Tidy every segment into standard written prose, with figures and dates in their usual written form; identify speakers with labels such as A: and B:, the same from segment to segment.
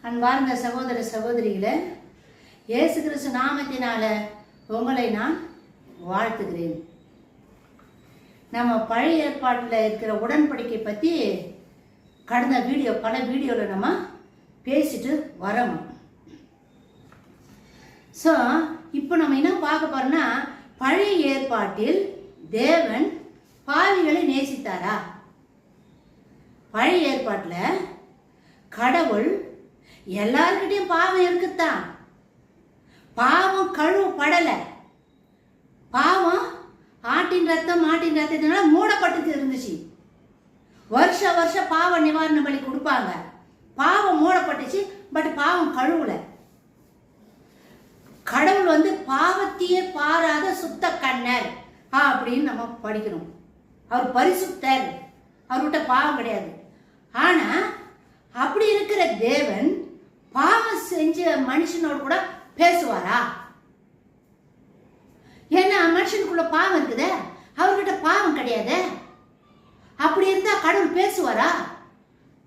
A: அன்பார்ந்த சகோதர சகோதரிகளே, இயேசு கிறிஸ்து நாமத்தினால உங்களை நான் வாழ்த்துகிறேன். நம்ம பழைய ஏற்பாட்டில் இருக்கிற உடன்படிக்கை பற்றி கடந்த பல வீடியோவில் நம்ம பேசிட்டு வரோம். ஸோ இப்போ நம்ம என்ன பார்க்க போறோம்னா, பழைய ஏற்பாட்டில் தேவன் பாவிகளை நேசித்தாரா? பழைய ஏற்பாட்டில் கடவுள் எல்லார்கிட்டையும் பாவம் இருக்குத்தான், பாவம் கழுவப்படலை. பாவம் ஆட்டின் ரத்தம் மாட்டின் ரத்தத்தினால மூடப்பட்டு இருந்துச்சு. வருஷம் பாவ நிவாரண பலி கொடுப்பாங்க. பாவம் மூடப்பட்டுச்சு, பட் பாவம் கழுவல. கடவுள் பாவத்தையே பாராத சுத்த கண்ணர் அப்படின்னு நம்ம படிக்கிறோம். அவர் பரிசுத்தர், அவர்கிட்ட பாவம் கிடையாது. ஆனா அப்படி இருக்கிற தேவன் பாவம் செஞ்ச மனுஷனோடு கூட பேசுவாரா? ஏன்னா மனுஷனுக்குள்ள பாவம் இருக்குதே, அவர்கிட்ட பாவம் கிடையாது. அப்படி இருந்தா கடவுள் பேசுவாரா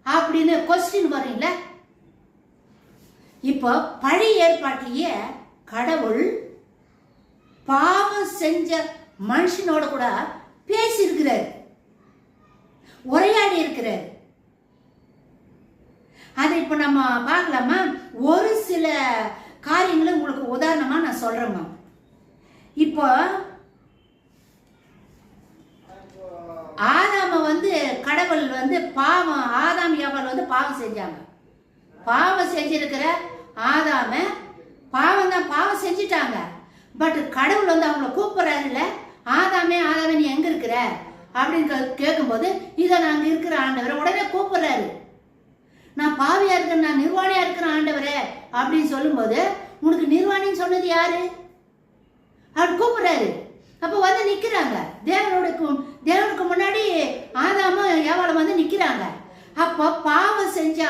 A: அப்படின்னு கொஸ்டின் வரீங்கள. இப்போ பழைய ஏற்பாட்டிலேயே கடவுள் பாவம் செஞ்ச மனுஷனோட கூட பேசி இருக்கிறார், உரையாடி இருக்கிறார். அதை இப்ப நம்ம பார்க்கலாமா? ஒரு சில காரியங்களை உங்களுக்கு உதாரணமா நான் சொல்றேம்மா. இப்போ ஆதாம கடவுள் பாவம், ஆதாம் ஏவாள் பாவம் செஞ்சாங்க. பாவம் செஞ்சிருக்கிற ஆதாம பாவம் செஞ்சிட்டாங்க. பட் கடவுள் அவங்கள கூப்பிடுறாரு இல்ல, ஆதாமே நீ எங்க இருக்கிற அப்படின்னு கேட்கும்போது, இதை நாங்க இருக்கிற ஆண்டவரை உடனே கூப்பிடுறாரு. நான் பாவியா இருக்கிறேன், நான் நிர்வாணியா இருக்கிறேன் ஆண்டவரே அப்படின்னு சொல்லும்போது, உனக்கு நிர்வாணின்னு சொன்னது யாரு அவர் கூப்பிடுறாரு. அப்ப நிக்கிறாங்க தேவனுக்கு முன்னாடி ஆதாம ஏவாளும் நிக்கிறாங்க. அப்ப பாவம் செஞ்ச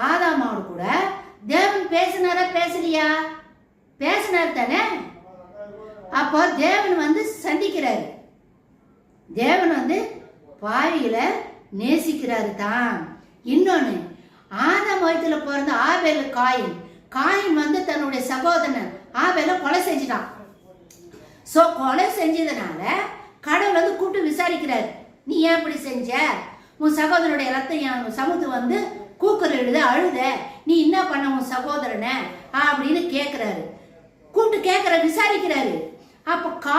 A: ஆதாமோடு கூட தேவன் பேசினாரா பேசலையா? பேசினார் தானே. அப்போ தேவன் சந்திக்கிறாரு. தேவன் பாவிகளை நேசிக்கிறாரு தான். இன்னொன்னு, ஆதாம் வயிற்றுல பிறந்த ஆபேல் காயின் தன்னுடைய சகோதரன் ஆபேல கொலை செஞ்சிட்டான். சோ கொலை செஞ்சதுனால கடவுள் கூப்பிட்டு விசாரிக்கிறார். நீ ஏன் இப்படி செஞ்ச? உன் சகோதரனுடைய ரத்தம் என் சமுத்து கூக்குறது அழுத, நீ என்ன பண்ண உன் சகோதரனை அப்படின்னு கேட்கிறாரு. கூப்பிட்டு விசாரிக்கிறாரு. அப்ப